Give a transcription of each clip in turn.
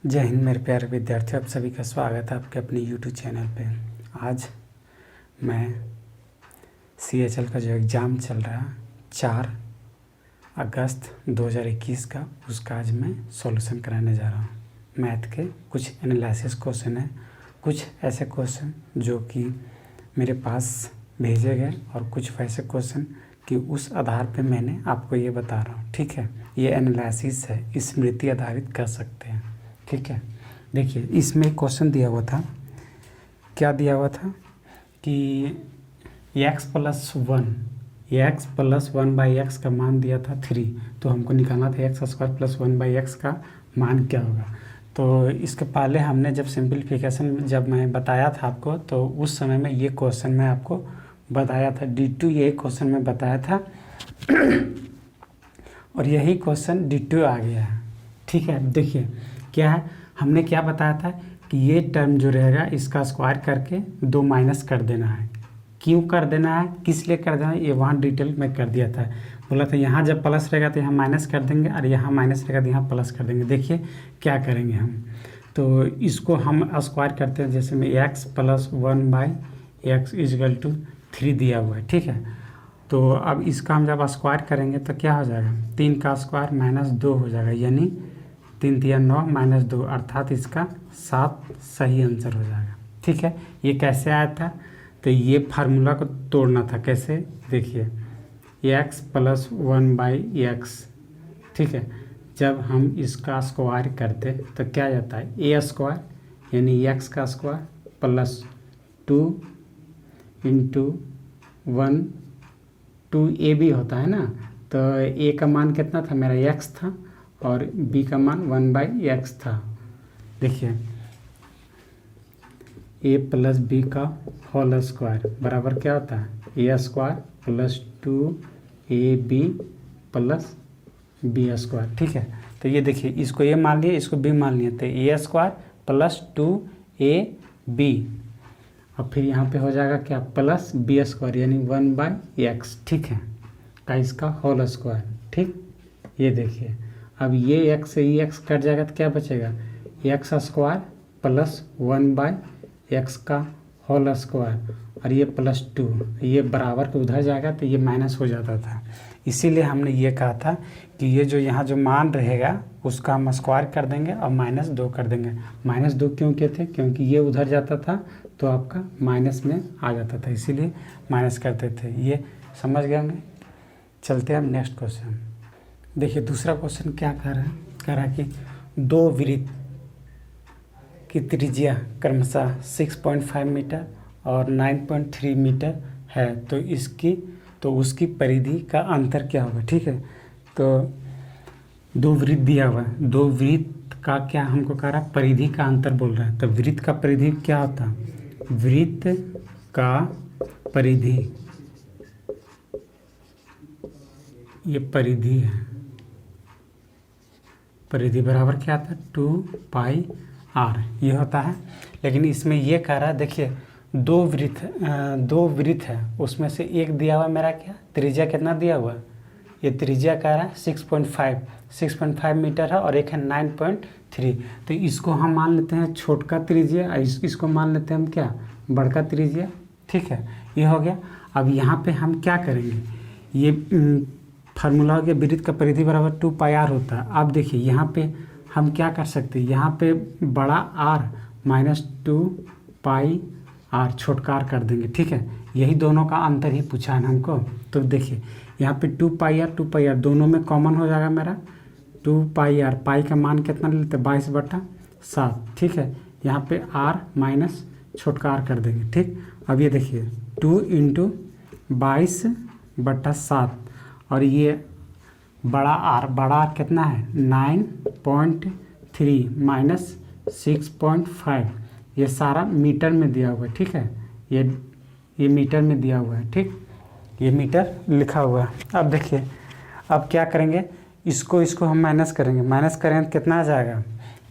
जय हिंद मेरे प्यारे विद्यार्थी, आप सभी का स्वागत है आपके अपने YouTube चैनल पे। आज मैं CHL का जो एग्ज़ाम चल रहा है 4 अगस्त 2021 का, उसका आज मैं सॉल्यूशन कराने जा रहा हूँ। मैथ के कुछ एनालिसिस क्वेश्चन हैं, कुछ ऐसे क्वेश्चन जो कि मेरे पास भेजे गए और कुछ वैसे क्वेश्चन कि उस आधार पे मैंने आपको ये बता रहा हूँ। ठीक है, ये एनालिसिस है, स्मृति आधारित कर सकते हैं। ठीक है, देखिए इसमें एक क्वेश्चन दिया हुआ था। क्या दिया हुआ था कि x plus one by x का मान दिया था 3, तो हमको निकालना था एक्स स्क्वायर प्लस 1/x का मान क्या होगा। तो इसके पहले हमने जब सिंप्लीफिकेशन जब मैं बताया था आपको, तो उस समय में ये क्वेश्चन मैं आपको बताया था, D2 ये क्वेश्चन मैं बताया था और यही क्वेश्चन D2 आ गया है। ठीक है, देखिए क्या है, हमने क्या बताया था कि ये टर्म जो रहेगा इसका स्क्वायर करके 2 माइनस कर देना है। क्यों कर देना है, किस लिए कर देना है, ये वहाँ डिटेल में कर दिया था। बोला था यहाँ जब प्लस रहेगा तो यहाँ माइनस कर देंगे और यहाँ माइनस रहेगा तो यहाँ प्लस कर देंगे। देखिए क्या करेंगे हम, तो इसको हम स्क्वायर करते हैं। जैसे में x plus 1/x is equal to 3 दिया हुआ है। ठीक है, तो अब इसका हम जब स्क्वायर करेंगे तो क्या हो जाएगा, 3 का स्क्वायर माइनस 2 हो जाएगा, यानी 3 3 9 माइनस 2, अर्थात इसका 7 सही आंसर हो जाएगा। ठीक है, ये कैसे आया था, तो ये फार्मूला को तोड़ना था। कैसे, देखिए x प्लस 1/x। ठीक है, जब हम इसका स्क्वायर करते तो क्या जाता है, a स्क्वायर यानी x का स्क्वायर प्लस 2 इंटू 1 2ab होता है ना। तो a का मान कितना था, मेरा x था और b का मान 1/x था। देखिए a प्लस b का होल स्क्वायर बराबर क्या होता है, a square plus 2ab plus b square. ठीक है, तो ये देखिए इसको a मान लिया, इसको b मान लिया, तो a स्क्वायर प्लस 2ab और फिर यहाँ पे हो जाएगा क्या, प्लस b स्क्वायर यानी 1/x। ठीक है, का इसका होल स्क्वायर। ठीक, ये देखिए अब ये x से ये x कट जाएगा तो क्या बचेगा, x स्क्वायर प्लस 1/x का होल स्क्वायर और ये प्लस 2, ये बराबर के उधर जाएगा तो ये माइनस हो जाता था। इसीलिए हमने ये कहा था कि ये जो यहाँ जो मान रहेगा उसका हम स्क्वायर कर देंगे और -2 कर देंगे। -2 क्यों किए थे, क्योंकि ये उधर जाता था तो आपका माइनस में आ जाता था, इसीलिए माइनस करते थे। ये समझ गए होंगे। चलते हैं हम नेक्स्ट क्वेश्चन। देखिए दूसरा क्वेश्चन क्या कह रहा है कि 2 वृत्त की त्रिज्या क्रमशः 6.5 मीटर और 9.3 मीटर है, तो उसकी परिधि का अंतर क्या होगा। ठीक है, तो 2 वृत्त दिया हुआ है, 2 वृत्त का क्या हमको कह रहा है, परिधि का अंतर बोल रहा है। तो वृत्त का परिधि क्या होता है, वृत्त का परिधि, ये परिधि है, परिधि बराबर क्या आता है 2πr ये होता है। लेकिन इसमें ये कह रहा है, देखिए 2 वृत्त है, उसमें से एक दिया हुआ मेरा क्या, त्रिज्या कितना दिया हुआ है, ये त्रिज्या कह रहा है 6.5 मीटर है और एक है 9.3। तो इसको हम मान लेते हैं छोटका त्रिज्या, इसको मान लेते हैं हम क्या, बड़का त्रिज्या। ठीक है, ये हो गया। अब यहाँ पे हम क्या करेंगे, ये फार्मूला हो गया, वृत्त का परिधि बराबर 2πr होता है। अब देखिए यहाँ पे हम क्या कर सकते हैं, यहाँ पे बड़ा r माइनस 2πr छोटका r कर देंगे। ठीक है, यही दोनों का अंतर ही पूछा है हमको। तो देखिए यहाँ पे 2πr दोनों में कॉमन हो जाएगा मेरा 2πr, पाई का मान कितना लेते हैं 22/7। ठीक है, यहाँ पे r माइनस छोटका r कर देंगे। ठीक, अब ये देखिए 2 इंटू 22/7 और ये बड़ा R कितना है 9.3 माइनस 6.5, ये सारा मीटर में दिया हुआ है। ठीक है, ये मीटर में दिया हुआ है। ठीक, ये मीटर लिखा हुआ है। अब देखिए अब क्या करेंगे, इसको हम माइनस करेंगे, माइनस करेंगे तो कितना आ जाएगा,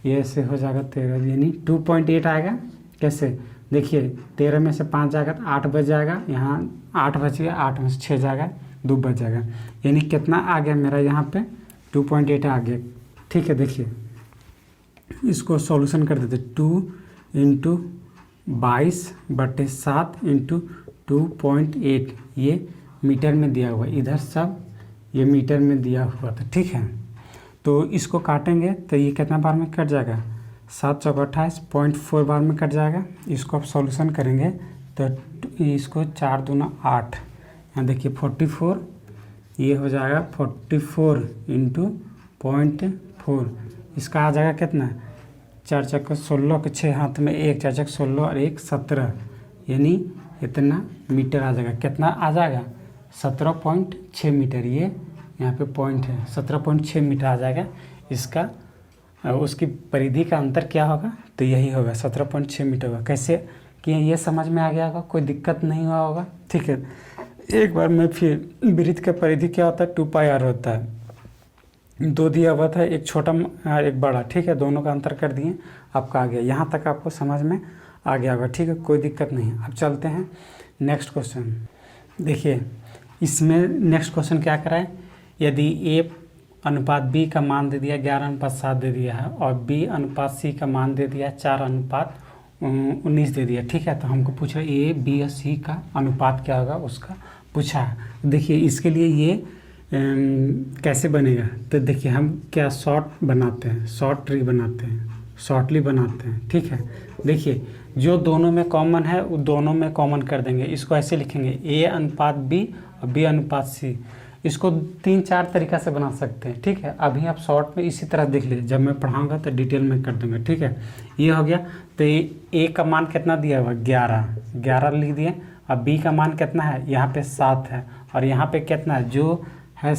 ये ऐसे हो जाएगा 13 यानी 2.8 आएगा। कैसे, देखिए 13 में से 5 जाएगा तो 8 बच जाएगा, यहाँ 8 बच गया, 8 में से 6 जाएगा 2 बच जाएगा, यानी कितना आ गया मेरा यहाँ पे 2.8 आ गया। ठीक है, देखिए इसको सॉल्यूशन कर देते 2 इंटू 22/7 इंटू 2.8, ये मीटर में दिया हुआ है, इधर सब ये मीटर में दिया हुआ था, ठीक है। तो इसको काटेंगे तो ये कितना बार में कट जाएगा, 7 चौक 28, 0.4 बार में कट जाएगा। इसको आप सॉल्यूशन करेंगे तो इसको 4 दूना 8, यहाँ देखिए 44, ये हो जाएगा 44 इंटू 0.4, इसका आ जाएगा कितना, 4 चौक 16 के 6 हाथ में 1, 4 चौक 16 और 1 17, यानी इतना मीटर आ जाएगा। कितना आ जाएगा, 17.6 मीटर, ये यहाँ पे पॉइंट है, 17.6 मीटर आ जाएगा इसका। उसकी परिधि का अंतर क्या होगा, तो यही होगा 17.6 मीटर होगा। कैसे कि ये समझ में आ गया होगा, कोई दिक्कत नहीं हुआ होगा, ठीक है। एक बार में फिर वृत्त का परिधि क्या होता है, 2πr होता है, 2 दिया हुआ था, एक छोटा और एक बड़ा, ठीक है, दोनों का अंतर कर दिए, आपका आ गया। यहाँ तक आपको समझ में आ गया होगा, ठीक है, कोई दिक्कत नहीं है। अब चलते हैं नेक्स्ट क्वेश्चन। देखिए इसमें नेक्स्ट क्वेश्चन क्या कराए, यदि A अनुपात B का मान दे दिया 11:7 दे दिया है और B अनुपात C का मान दे दिया 4:19 दे दिया, ठीक है। तो हमको पूछा A, B और C का अनुपात क्या होगा, उसका पूछा है। देखिए इसके लिए ये कैसे बनेगा, तो देखिए हम क्या शॉर्ट बनाते हैं, शॉर्ट ट्री बनाते हैं, शॉर्टली बनाते हैं, ठीक है। देखिए जो दोनों में कॉमन है वो दोनों में कॉमन कर देंगे। इसको ऐसे लिखेंगे A/B और B/C। इसको 3-4 तरीक़ा से बना सकते हैं, ठीक है। अभी आप शॉर्ट में इसी तरह देख लीजिए, जब मैं पढ़ाऊंगा तो डिटेल में कर दूंगा, ठीक है। ये हो गया। तो A का मान कितना दिया हुआ, 11 लिख दिए। अब B का मान कितना है, यहाँ पे 7 है, और यहाँ पे कितना है, जो है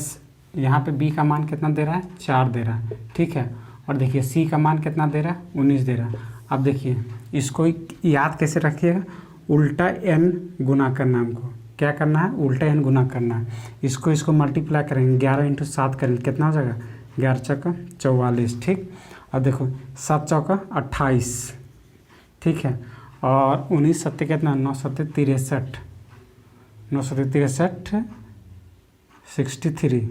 यहाँ पे B का मान कितना दे रहा है, 4 दे रहा है, ठीक है। और देखिए C का मान कितना दे रहा है, 19 दे रहा है। अब देखिए इसको याद कैसे रखिएगा, उल्टा n गुना करना, हमको क्या करना है, उल्टा n गुना करना है। इसको मल्टीप्लाई करेंगे, 11 इंटू 7 करेंगे, कितना हो जाएगा, 11 चौका 44, ठीक। और देखो 7 चौका 28, ठीक है। और 19 सत्ते कितना, 9 सत्ते 63, 9 सत्ते 63, 63,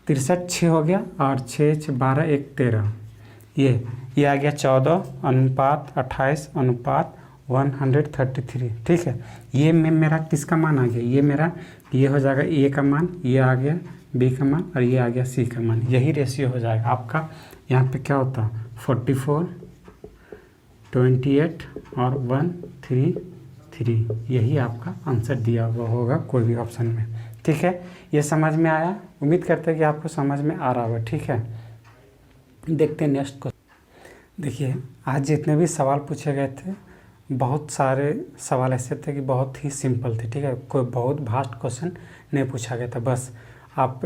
63 6 हो गया, और 6 12 1 13, ये आ गया 14:28:133, ठीक है। ये में मेरा किसका मान आ गया, ये मेरा ये हो जाएगा A का मान, ये आ गया B का मान, और ये आ गया C का मान। यही रेशियो हो जाएगा आपका। यहाँ पे क्या होता है, 44, 28 और 133, यही आपका आंसर दिया हुआ होगा कोई भी ऑप्शन में, ठीक है। ये समझ में आया, उम्मीद करते हैं कि आपको समझ में आ रहा होगा, ठीक है। देखते हैं नेक्स्ट क्वेश्चन। देखिए आज जितने भी सवाल पूछे गए थे, बहुत सारे सवाल ऐसे थे कि बहुत ही सिंपल थे, ठीक है। कोई बहुत भास्ट क्वेश्चन नहीं पूछा गया था। बस आप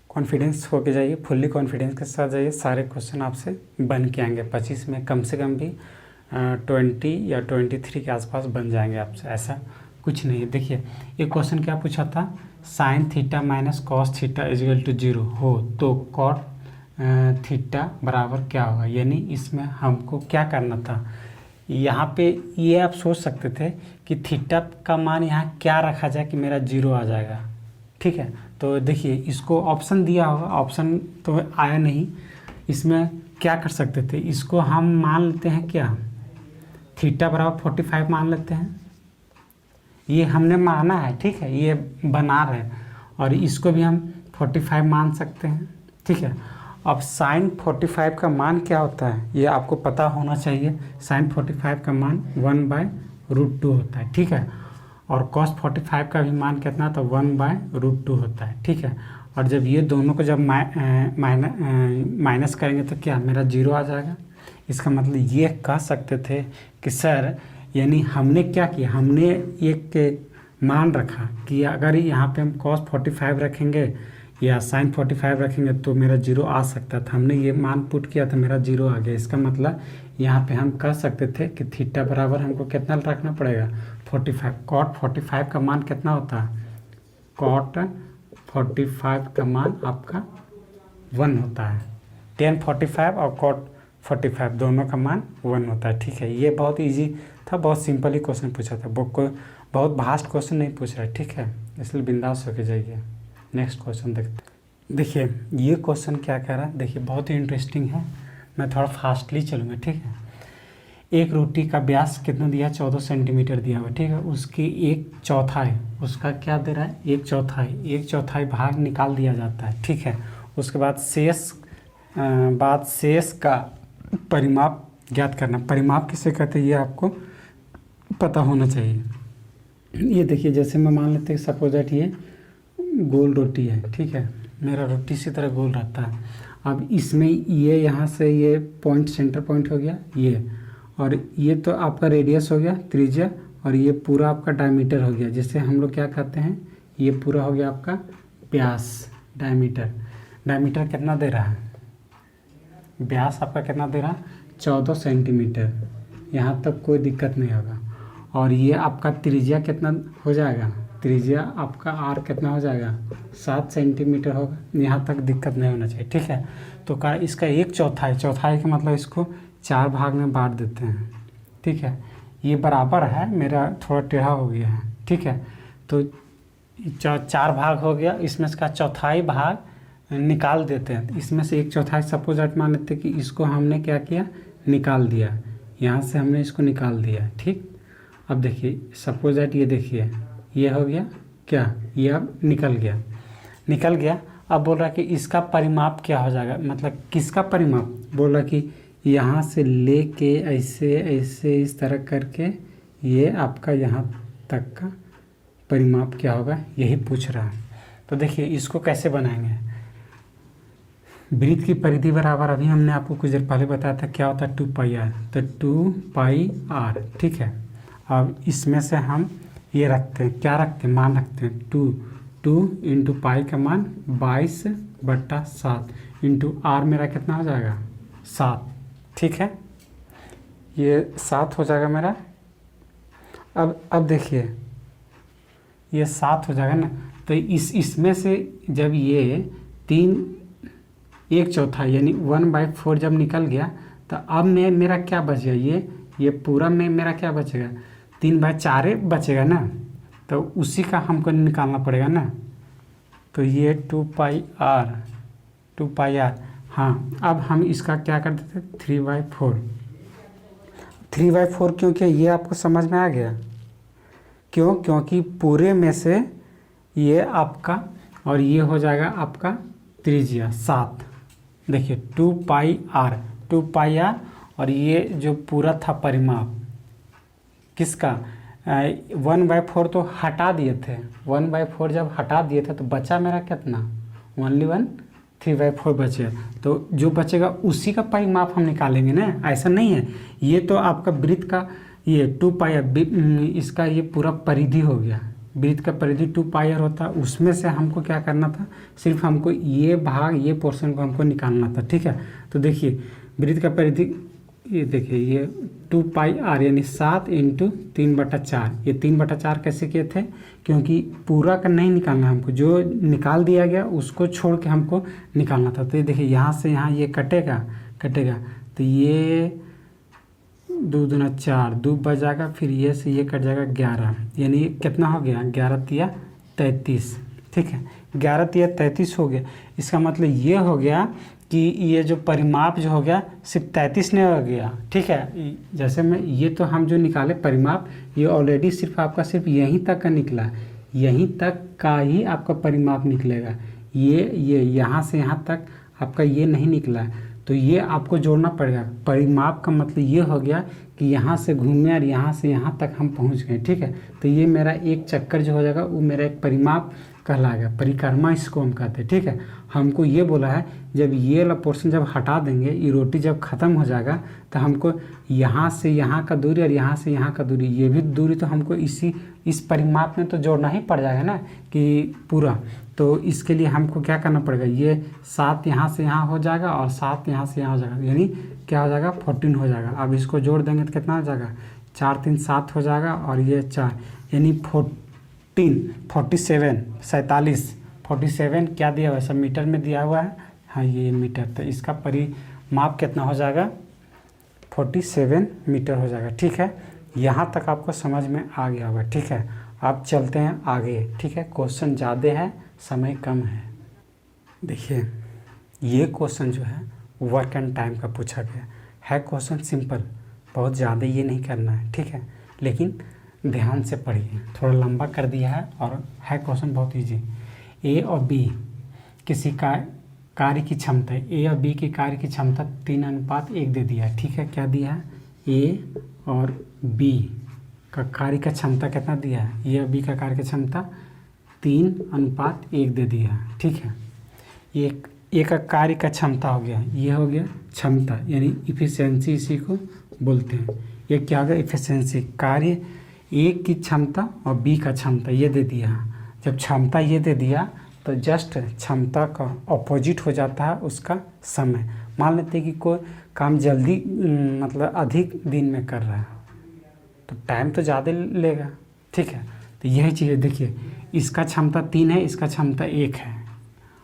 कॉन्फिडेंस होके जाइए, फुल्ली कॉन्फिडेंस के साथ जाइए, सारे क्वेश्चन आपसे बन के आएंगे। 25 में कम से कम भी 20 या 23 के आसपास बन जाएंगे आपसे, ऐसा कुछ नहीं है। देखिए एक क्वेश्चन क्या पूछा था, sin theta minus cos theta equal to 0 हो तो कॉट थीटा बराबर क्या होगा। यानी इसमें हमको क्या करना था, यहाँ पे ये आप सोच सकते थे कि थीटा का मान यहाँ क्या रखा जाए कि मेरा 0 आ जाएगा, ठीक है। तो देखिए इसको ऑप्शन दिया होगा, ऑप्शन तो आया नहीं। इसमें क्या कर सकते थे, इसको हम मान लेते हैं क्या, थीटा बराबर 45 मान लेते हैं। ये हमने माना है, ठीक है, ये बना रहे हैं, और इसको भी हम 45 मान सकते हैं, ठीक है। अब साइन 45 का मान क्या होता है, ये आपको पता होना चाहिए। साइन 45 का मान 1/√2 होता है, ठीक है। और कॉस 45 का भी मान कितना था, 1/√2 होता है, ठीक है। और जब ये दोनों को जब माइनस करेंगे तो क्या मेरा 0 आ जाएगा। इसका मतलब ये कह सकते थे कि सर, यानी हमने क्या किया, हमने एक मान रखा कि अगर यहाँ पे हम cos 45 रखेंगे या sin 45 रखेंगे तो मेरा 0 आ सकता था। हमने ये मान पुट किया था, मेरा 0 आ गया। इसका मतलब यहाँ पे हम कह सकते थे कि थीटा बराबर हमको कितना रखना पड़ेगा, 45। cot 45 का मान कितना होता है, cot 45 का मान आपका 1 होता है। tan 45 और cot 45 दोनों का मान 1 होता है, ठीक है। ये बहुत इजी था, बहुत सिंपल ही क्वेश्चन पूछा था, बहुत भास्ट क्वेश्चन नहीं पूछ रहा है, ठीक है। इसलिए बिंदास होके जाइए। नेक्स्ट क्वेश्चन देखते हैं। देखिए ये क्वेश्चन क्या कह रहा है, देखिए बहुत ही इंटरेस्टिंग है। मैं थोड़ा फास्टली चलूँगा, ठीक है। एक रोटी का व्यास कितना दिया, 14 सेंटीमीटर दिया हुआ, ठीक है। उसकी एक चौथाई, उसका क्या दे रहा है, एक चौथाई भाग निकाल दिया जाता है, ठीक है। उसके बाद शेष का परिमाप ज्ञात करना। परिमाप किसे कहते हैं ये आपको पता होना चाहिए। ये देखिए जैसे मैं मान लेते हैं सपोज दैट ये गोल रोटी है, ठीक है। मेरा रोटी इसी तरह गोल रहता है। अब इसमें ये यहाँ से ये पॉइंट सेंटर पॉइंट हो गया ये, और ये तो आपका रेडियस हो गया त्रिज्या, और ये पूरा आपका डायमीटर हो गया, जिससे हम लोग क्या कहते हैं, ये पूरा हो गया आपका व्यास, डायमीटर। डायमीटर कितना दे रहा है, व्यास आपका कितना दे रहा है, 14 सेंटीमीटर। यहाँ तक कोई दिक्कत नहीं होगा। और ये आपका त्रिज्या कितना हो जाएगा, त्रिज्या आपका आर कितना हो जाएगा, 7 सेंटीमीटर होगा। यहाँ तक दिक्कत नहीं होना चाहिए, ठीक है। तो का इसका एक चौथाई, चौथाई का मतलब इसको 4 भाग में बांट देते हैं, ठीक है। ये बराबर है, मेरा थोड़ा टेढ़ा हो गया है, ठीक है। तो 4 भाग हो गया, इसमें इसका चौथाई भाग निकाल देते हैं। इसमें से एक चौथाई सपोज दैट मान लेते हैं कि इसको हमने क्या किया, निकाल दिया, यहाँ से हमने इसको निकाल दिया, ठीक। अब देखिए सपोज दैट ये देखिए ये हो गया क्या, ये अब निकल गया। अब बोल रहा है कि इसका परिमाप क्या हो जाएगा, मतलब किसका परिमाप, बोल रहा कि यहाँ से लेके ऐसे ऐसे इस तरह करके ये आपका यहाँ तक का परिमाप क्या होगा, यही पूछ रहा है। तो देखिए इसको कैसे बनाएंगे। वृत्त की परिधि बराबर, अभी हमने आपको कुछ देर पहले बताया था क्या होता है, 2πr, तो 2πr, ठीक है। अब इसमें से हम ये रखते हैं, क्या रखते हैं, मान रखते हैं 2 इंटू पाई का मान 22/7 इंटू आर मेरा कितना हो जाएगा, 7, ठीक है। ये 7 हो जाएगा मेरा। अब देखिए ये 7 हो जाएगा ना, तो इसमें से जब ये 1 चौथाई यानी 1/4 जब निकल गया, तो अब मेरा क्या बच गया, ये पूरा में मेरा क्या बचेगा, 3/4 बचेगा ना, तो उसी का हमको निकालना पड़ेगा ना। तो ये 2πr, हाँ। अब हम इसका क्या कर देते, 3/4 क्योंकि ये आपको समझ में आ गया, क्योंकि पूरे में से ये आपका और ये हो जाएगा आपका त्रिज्या 7। देखिए 2πr और ये जो पूरा था परिमाप किसका, 1/4 तो हटा दिए थे, 1/4 जब हटा दिए थे तो बचा मेरा कितना, ओनली 3/4 बचे। तो जो बचेगा उसी का परिमाप हम निकालेंगे ना, ऐसा नहीं है। ये तो आपका वृत्त का ये 2πr, इसका ये पूरा परिधि हो गया, वृत्त का परिधि 2πr होता है। उसमें से हमको क्या करना था, सिर्फ हमको ये भाग, ये पोर्शन को हमको निकालना था, ठीक है। तो देखिए वृत्त का परिधि, ये देखिए ये 2πr यानी 7 इंटू 3/4। ये 3/4 कैसे किए थे, क्योंकि पूरा का नहीं निकालना हमको, जो निकाल दिया गया उसको छोड़ के हमको निकालना था। तो ये देखिए यहाँ से यहाँ ये कटेगा, तो ये 2 दूना 4, 2 बच जाएगा, फिर ये से ये कट जाएगा 11, यानी कितना हो गया, 11×3 = 33, ठीक है। 11×3 = 33 हो गया। इसका मतलब ये हो गया कि ये जो परिमाप जो हो गया सिर्फ 33 नहीं हो गया, ठीक है। जैसे मैं ये तो हम जो निकाले परिमाप, ये ऑलरेडी सिर्फ आपका सिर्फ यहीं तक का निकला, यहीं तक का ही आपका परिमाप निकलेगा। ये यहाँ से यहाँ तक आपका ये नहीं निकला है, तो ये आपको जोड़ना पड़ेगा। परिमाप का मतलब ये हो गया कि यहाँ से घूमे और यहाँ से यहाँ तक हम पहुँच गए, ठीक है। तो ये मेरा एक चक्कर जो हो जाएगा वो मेरा एक परिमाप कहलाएगा, परिक्रमा इसको हम कहते हैं, ठीक है। हमको ये बोला है जब ये वाला पोर्शन जब हटा देंगे, ये रोटी जब ख़त्म हो जाएगा, तो हमको यहाँ से यहाँ का दूरी और यहाँ से यहाँ का दूरी, ये भी दूरी तो हमको इस परिमाप में तो जोड़ना ही पड़ जाएगा ना कि पूरा। तो इसके लिए हमको क्या करना पड़ेगा, ये 7 यहाँ से यहाँ हो जाएगा और 7 यहाँ से यहाँ हो जाएगा, यानी क्या हो जाएगा, 14 हो जाएगा। अब इसको जोड़ देंगे तो कितना हो जाएगा, 4 3 7 हो जाएगा, और ये 4 यानी 47 क्या दिया हुआ है, सब मीटर में दिया हुआ है, हाँ ये मीटर। तो इसका परिमाप कितना हो जाएगा, 47 मीटर हो जाएगा, ठीक है। यहाँ तक आपको समझ में आ गया होगा, ठीक है। अब चलते हैं आगे, ठीक है। क्वेश्चन ज़्यादा है, समय कम है। देखिए ये क्वेश्चन जो है वर्क एंड टाइम का पूछा गया है। क्वेश्चन सिंपल, बहुत ज़्यादा ये नहीं करना है, ठीक है, लेकिन ध्यान से पढ़िए। थोड़ा लंबा कर दिया है और है क्वेश्चन बहुत इजी। ए और बी किसी कार्य की क्षमता, ए और बी की कार्य की क्षमता 3:1 दे दिया है, ठीक है। क्या दिया है? ए और बी का कार्य का क्षमता कितना दिया है? ए और बी का कार्य की क्षमता 3:1 दे दिया है, ठीक है। ये का कार्य का क्षमता हो गया, ये हो गया क्षमता यानी इफिशियंसी, इसी को बोलते हैं। ये क्या हो गया? इफिशियंसी। कार्य ए की क्षमता और बी का क्षमता ये दे दिया। जब क्षमता ये दे दिया तो जस्ट क्षमता का ऑपोजिट हो जाता है उसका समय। मान लेते हैं कि कोई काम जल्दी मतलब अधिक दिन में कर रहा है तो टाइम तो ज़्यादा लेगा, ठीक है। तो यही चीज़ देखिए, इसका क्षमता 3 है, इसका क्षमता 1 है।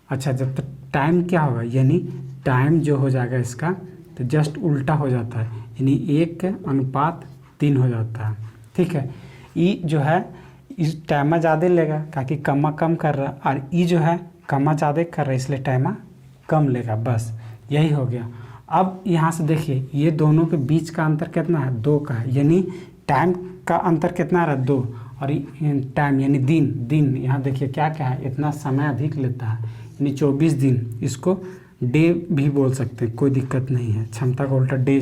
अच्छा, जब तक टाइम क्या होगा, यानी टाइम जो हो जाएगा इसका तो जस्ट उल्टा हो जाता है, यानी 1:3 हो जाता है, ठीक है। ई जो है इस टाइम ज़्यादा लेगा ताकि कम कर रहा है, और ई जो है कम ज़्यादा कर रहा है इसलिए टाइम कम लेगा, बस यही हो गया। अब यहाँ से देखिए ये दोनों के बीच का अंतर कितना है? 2 का है, यानी टाइम का अंतर कितना रहा? 2, और टाइम यानी दिन यहाँ देखिए क्या क्या है, इतना समय अधिक लेता है यानी 24 दिन। इसको डे भी बोल सकते हैं, कोई दिक्कत नहीं है, क्षमता का उल्टा डे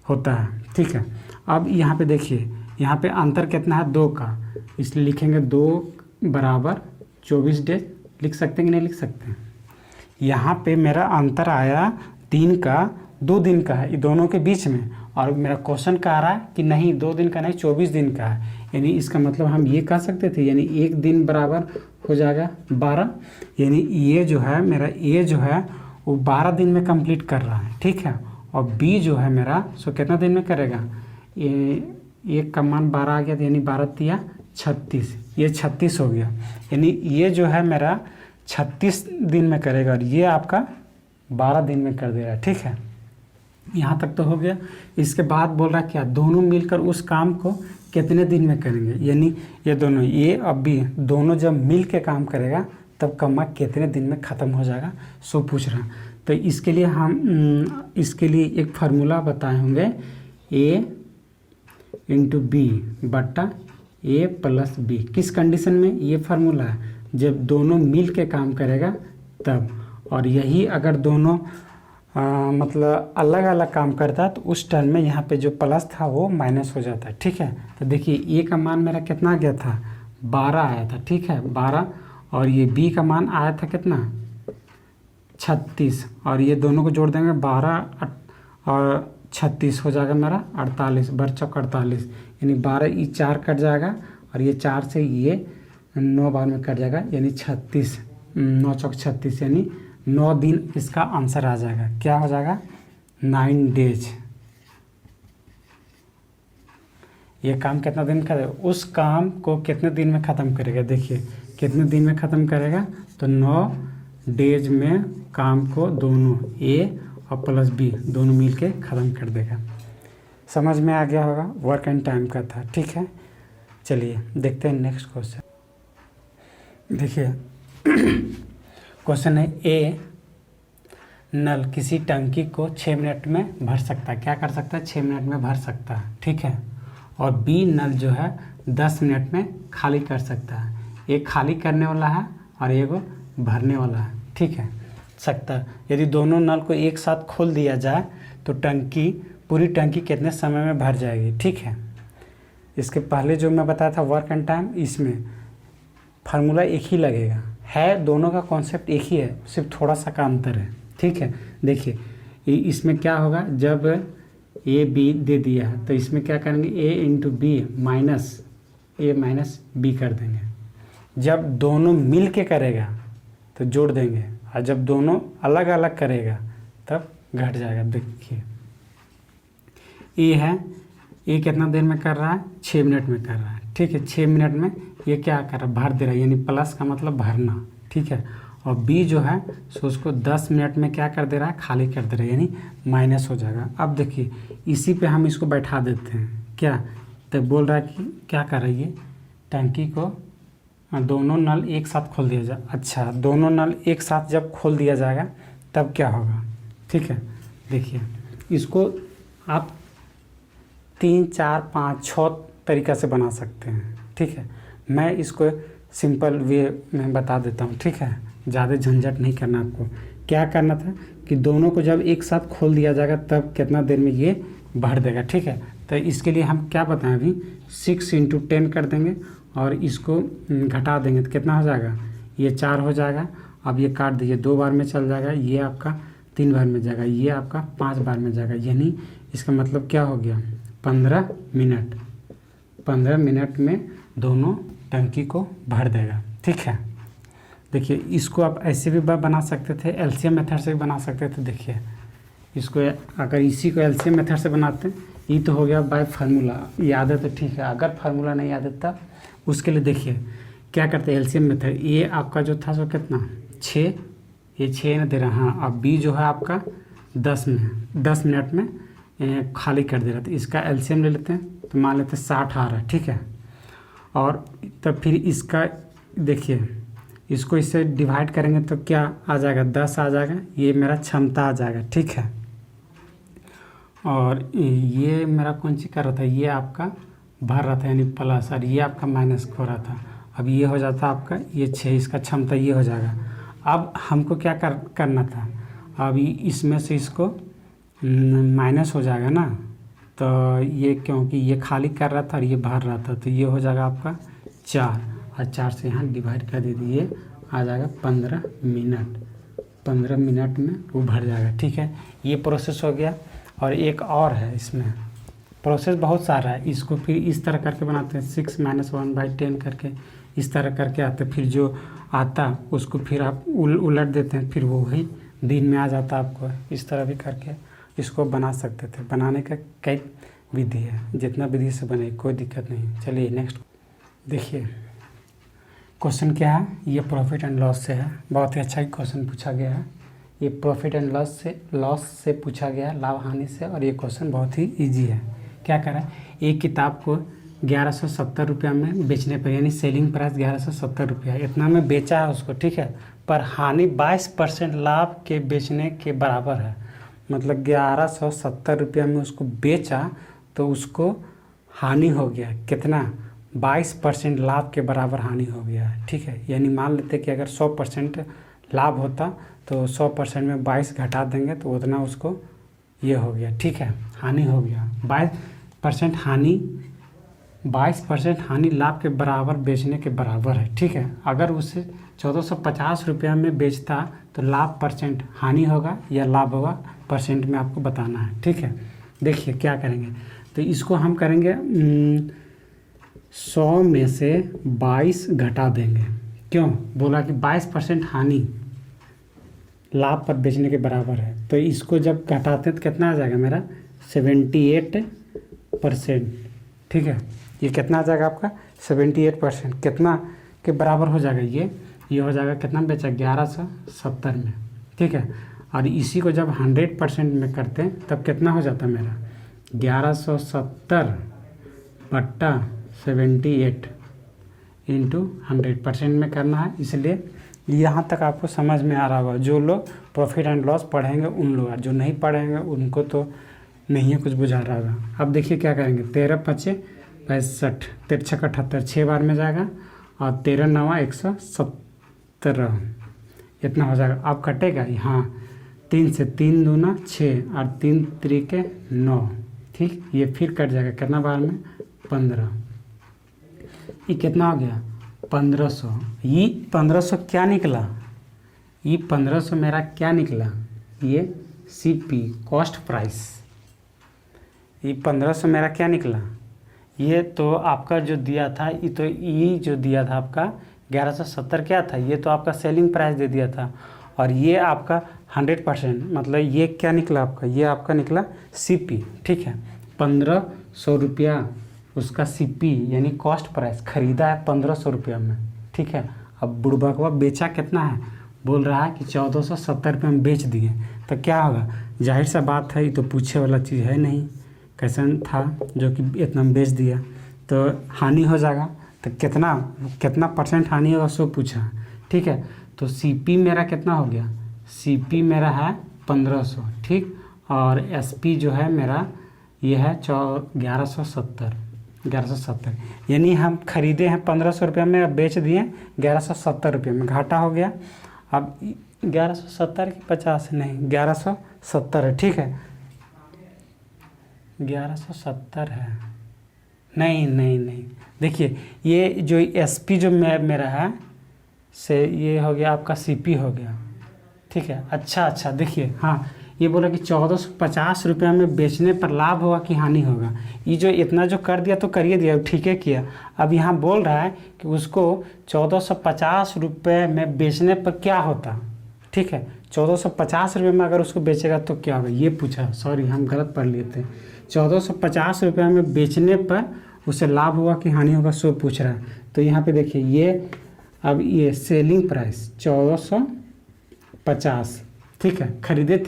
होता है, ठीक है। अब यहाँ पे देखिए, यहाँ पे अंतर कितना है? 2 का, इसलिए लिखेंगे 2 = 24 डेज। लिख सकते हैं कि नहीं लिख सकते हैं? यहाँ पे मेरा अंतर आया 3 का, 2 दिन का है दोनों के बीच में, और मेरा क्वेश्चन का आ रहा है कि नहीं 2 दिन का नहीं 24 दिन का है, यानी इसका मतलब हम ये कह सकते थे, यानी 1 दिन बराबर हो जाएगा 12, यानी ये जो है मेरा ए जो है वो 12 दिन में कंप्लीट कर रहा है, ठीक है। और बी जो है मेरा सो कितना दिन में करेगा? ये का मान 12 आ गया, यानी 12×3 = 36, ये 36 हो गया, यानी ये जो है मेरा 36 दिन में करेगा और ये आपका 12 दिन में कर देगा, ठीक है। यहाँ तक तो हो गया। इसके बाद बोल रहा है क्या? दोनों मिलकर उस काम को कितने दिन में करेंगे, यानी ये दोनों ए और बी दोनों जब मिल के काम करेगा तब कमा कितने दिन में ख़त्म हो जाएगा, सो पूछ रहा। तो इसके लिए हम इसके लिए एक फार्मूला बताए होंगे, A × B बटा A + B। किस कंडीशन में? ये फार्मूला है जब दोनों मिल के काम करेगा तब, और यही अगर दोनों मतलब अलग अलग काम करता है तो उस टर्म में यहाँ पे जो प्लस था वो माइनस हो जाता है, ठीक है। तो देखिए A का मान मेरा कितना आ गया था? 12 आया था, ठीक है, 12, और ये B का मान आया था कितना? 36, और ये दोनों को जोड़ देंगे 12 और 36 हो जाएगा मेरा 48, 12×4 = 48, यानी 12 ये 4 कट जाएगा और ये 4 से ये 9 बार में कट जाएगा, यानी 36, 9×4 = 36, यानी 9 दिन इसका आंसर आ जाएगा। क्या हो जाएगा? 9 डेज। ये काम कितना दिन करेगा? उस काम को कितने दिन में ख़त्म करेगा? देखिए कितने दिन में ख़त्म करेगा, तो 9 डेज में काम को दोनों ए और +B दोनों मिल के ख़त्म कर देगा। समझ में आ गया होगा? वर्क एंड टाइम का था, ठीक है। चलिए देखते हैं नेक्स्ट क्वेश्चन। देखिए क्वेश्चन है, ए नल किसी टंकी को 6 मिनट में भर सकता है। क्या कर सकता है? 6 मिनट में भर सकता है, ठीक है। और बी नल जो है 10 मिनट में खाली कर सकता है। एक खाली करने वाला है और एक भरने वाला है, ठीक है। सकता है, यदि दोनों नल को एक साथ खोल दिया जाए तो टंकी पूरी टंकी कितने समय में भर जाएगी, ठीक है। इसके पहले जो मैं बताया था वर्क एंड टाइम, इसमें फार्मूला एक ही लगेगा, है दोनों का कॉन्सेप्ट एक ही है, सिर्फ थोड़ा सा का अंतर है, ठीक है। देखिए इसमें क्या होगा, जब ए बी दे दिया है तो इसमें क्या करेंगे, A × B minus A - B कर देंगे। जब दोनों मिल के करेगा तो जोड़ देंगे, और जब दोनों अलग अलग करेगा तब घट जाएगा। देखिए ए है, ए कितना देर में कर रहा है? 6 मिनट में कर रहा है, ठीक है। 6 मिनट में ये क्या कर रहा है? भर दे रहा है, यानी प्लस का मतलब भरना, ठीक है। और बी जो है सो उसको 10 मिनट में क्या कर दे रहा है? खाली कर दे रहा है, यानी माइनस हो जाएगा। अब देखिए इसी पे हम इसको बैठा देते हैं, क्या तो बोल रहा है कि क्या कर रही है, टंकी को दोनों नल एक साथ खोल दिया जाए। अच्छा, दोनों नल एक साथ जब खोल दिया जाएगा तब क्या होगा, ठीक है। देखिए इसको आप 3, 4, 5, 6 तरीक़ा से बना सकते हैं, ठीक है। मैं इसको सिंपल वे में बता देता हूँ, ठीक है। ज़्यादा झंझट नहीं करना आपको। क्या करना था कि दोनों को जब एक साथ खोल दिया जाएगा तब कितना देर में ये भर देगा, ठीक है। तो इसके लिए हम क्या बताएं, अभी 6 × 10 कर देंगे और इसको घटा देंगे तो कितना हो जाएगा, ये 4 हो जाएगा। अब ये काट दीजिए, 2 बार में चल जाएगा, ये आपका 3 बार में जाएगा, ये आपका 5 बार में जाएगा। यानी इसका मतलब क्या हो गया, 15 मिनट। 15 मिनट में दोनों टंकी को भर देगा, ठीक है। देखिए इसको आप ऐसे भी बना सकते थे, एलसीएम मेथड से भी बना सकते थे। देखिए इसको अगर इसी को एलसीएम मेथड से बनाते हैं, ये तो हो गया बाय फार्मूला, याद है तो ठीक है। अगर फार्मूला नहीं याद है तब उसके लिए देखिए क्या करते हैं, एलसीएम मेथड। ये आपका जो था सो कितना 6, ये 6 न दे रहा, हाँ। अब बी जो है आपका 10 मिनट में खाली कर दे रहा था। इसका एलसीएम ले लेते हैं तो मान लेते हैं 60 आ रहा है, ठीक है। और तब फिर इसका देखिए, इसको इससे डिवाइड करेंगे तो क्या आ जाएगा, 10 आ जाएगा। ये मेरा क्षमता आ जाएगा, ठीक है। और ये मेरा कौन सी कर रहा था, ये आपका भर रहा था यानी प्लस, और ये आपका माइनस हो रहा था। अब ये हो जाता आपका ये 6, इसका क्षमता ये हो जाएगा। अब हमको क्या करना था, अब इसमें से इसको माइनस हो जाएगा ना, तो ये क्योंकि ये खाली कर रहा था और ये भर रहा था, तो ये हो जाएगा आपका 4, और 4 से यहाँ डिवाइड कर दीजिए, आ जाएगा 15 मिनट। 15 मिनट में वो भर जाएगा, ठीक है। ये प्रोसेस हो गया। और एक और है, इसमें प्रोसेस बहुत सारा है। इसको फिर इस तरह करके बनाते हैं, 6 - 1/10 करके इस तरह करके आते, फिर जो आता उसको फिर आप उलट देते हैं, फिर वो वही दिन में आ जाता आपको। इस तरह भी करके इसको बना सकते थे। बनाने का कई विधि है, जितना विधि से बने कोई दिक्कत नहीं। चलिए नेक्स्ट देखिए, क्वेश्चन क्या है, ये प्रॉफिट एंड लॉस से है। बहुत ही अच्छा क्वेश्चन पूछा गया है। ये प्रॉफिट एंड लॉस से पूछा गया है, लाभ हानि से। और ये क्वेश्चन बहुत ही इजी है। क्या करें, एक किताब को 1170 रुपया में बेचने पर, यानी सेलिंग प्राइस 1170 रुपया, इतना में बेचा है उसको, ठीक है। पर हानि 22% लाभ के बेचने के बराबर है। मतलब 1170 रुपया में उसको बेचा तो उसको हानि हो गया कितना, 22% लाभ के बराबर हानि हो गया है, ठीक है। यानी मान लेते कि अगर 100% लाभ होता तो 100% में 22 घटा देंगे तो उतना उसको ये हो गया, ठीक है, हानि हो गया। 22% हानि लाभ के बराबर बेचने के बराबर है, ठीक है। अगर उसे 1450 रुपया में बेचता तो लाभ परसेंट हानि होगा या लाभ होगा परसेंट में आपको बताना है, ठीक है। देखिए क्या करेंगे, तो इसको हम करेंगे 100 में से 22 घटा देंगे। क्यों बोला कि 22% हानि लाभ पर बेचने के बराबर है, तो इसको जब घटाते हैं तो कितना आ जाएगा मेरा 78%, ठीक है। ये कितना आ जाएगा आपका 78%, कितना के बराबर हो जाएगा, ये हो जाएगा कितना बेचा 1170 में, ठीक है। और इसी को जब 100% में करते हैं तब कितना हो जाता है मेरा 1170/78 इंटू 100% में करना है। इसलिए यहाँ तक आपको समझ में आ रहा होगा। जो लोग प्रॉफिट एंड लॉस पढ़ेंगे उन लोग, जो नहीं पढ़ेंगे उनको तो नहीं है कुछ बुझा रहा होगा। अब देखिए क्या करेंगे, 13 × 5 = 65, 13 × 6 = 78, 6 बार में जाएगा, और 13 × 9 = 117, इतना हो जाएगा। अब कटेगा यहाँ 3 से, 3 दूना 6 और 3 त्रिके 9, ठीक। ये फिर कट जाएगा कितना बार में 15, ये कितना हो गया 1500। ये 1500 क्या निकला, ये 1500 मेरा क्या निकला, ये CP कॉस्ट प्राइस। ये 1500 मेरा क्या निकला, ये तो आपका जो दिया था, ये जो दिया था आपका 1170 क्या था, ये तो आपका सेलिंग प्राइस दे दिया था। और ये आपका 100% मतलब ये क्या निकला आपका, ये आपका निकला CP, ठीक है। 1500 रुपया उसका CP यानी कॉस्ट प्राइस खरीदा है 1500 रुपया में, ठीक है। अब बुड़बकवा बेचा कितना है, बोल रहा है कि 1470 रुपये में बेच दिए, तो क्या होगा, जाहिर सा बात है, ये तो पूछे वाला चीज़ है नहीं, कैसन था जो कि इतना में बेच दिया, तो हानि हो जाएगा। तो कितना कितना परसेंट हानि होगा सो पूछा। ठीक है, तो CP मेरा कितना हो गया, CP मेरा है 1500, ठीक, और SP जो है मेरा ये है 1170, यानी हम खरीदे हैं 1500 रुपये में, अब बेच दिए 1170 रुपये में, घाटा हो गया। अब 1170 की 50 नहीं, 1170 है, ठीक है, 1170 है, नहीं, देखिए ये जो SP जो मेरा है से ये हो गया आपका CP हो गया, ठीक है। अच्छा देखिए, हाँ ये बोला कि 1450 रुपये में बेचने पर लाभ होगा कि हानि होगा। ये जो इतना जो कर दिया तो करिए दिया, ठीक है किया। अब यहाँ बोल रहा है कि उसको 1450 रुपये में बेचने पर क्या होता, ठीक है, 1450 रुपये में अगर उसको बेचेगा तो क्या होगा, ये पूछा। सॉरी हम गलत पढ़ लिए थे। 1450 रुपये में बेचने पर उसे लाभ होगा कि हानि होगा सो पूछ रहा है। तो यहाँ पे देखिए ये, अब ये सेलिंग प्राइस 1450, ठीक है, खरीदे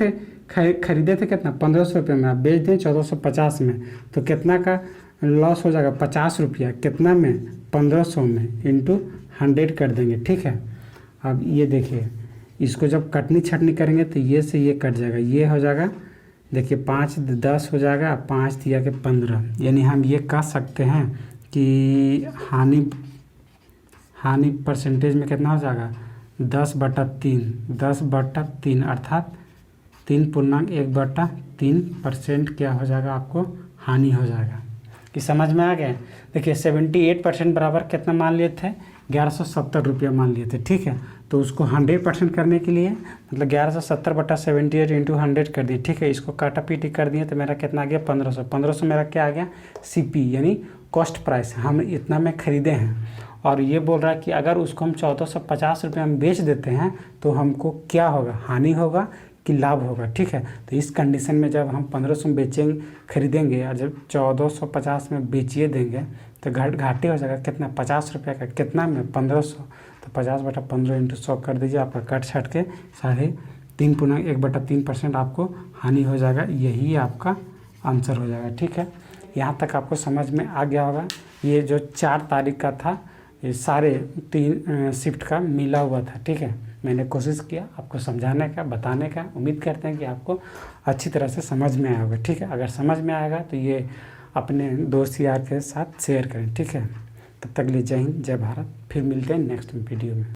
थे कितना 1500 रुपये में, आप बेच दें 1450 में, तो कितना का लॉस हो जाएगा, 50 रुपया, कितना में 1500 में इंटू 100 कर देंगे, ठीक है। अब ये देखिए, इसको जब कटनी छटनी करेंगे तो ये से ये कट जाएगा, ये हो जाएगा, देखिए 5 10 हो जाएगा, 5 दिया के 15, यानी हम ये कह सकते हैं कि हानि परसेंटेज में कितना हो जाएगा, 10/3 अर्थात 3.1/3% क्या हो जाएगा, आपको हानि हो जाएगा। कि समझ में आ गया। देखिए 78% बराबर कितना मान लिए थे, 1170 रुपया मान लिए थे, ठीक है। तो उसको 100% करने के लिए मतलब 1170/78 इंटू 100 कर दिए, ठीक है। इसको काटा पीटी कर दिए तो मेरा कितना आ गया, 1500 मेरा क्या आ गया, CP यानी कॉस्ट प्राइस, हम इतना में ख़रीदे हैं। और ये बोल रहा है कि अगर उसको हम 1450 रुपये में बेच देते हैं तो हमको क्या होगा, हानि होगा कि लाभ होगा, ठीक है। तो इस कंडीशन में जब हम 1500 में खरीदेंगे और जब 1450 में बेचिए देंगे तो घाटे हो जाएगा कितना, 50 रुपये का, कितना में 1500, तो 50/15 इंटू 100 कर दीजिए, आपका कट छट के 3.1/3% आपको हानि हो जाएगा। यही आपका आंसर हो जाएगा, ठीक है। यहाँ तक आपको समझ में आ गया होगा। ये जो 4 तारीख का था, ये सारे 3 शिफ्ट का मिला हुआ था, ठीक है। मैंने कोशिश किया आपको समझाने का, बताने का। उम्मीद करते हैं कि आपको अच्छी तरह से समझ में आया होगा, ठीक है। अगर समझ में आएगा तो ये अपने दोस्त यार के साथ शेयर करें, ठीक है। तब तक के लिए जय हिंद, जय भारत। फिर मिलते हैं नेक्स्ट वीडियो में।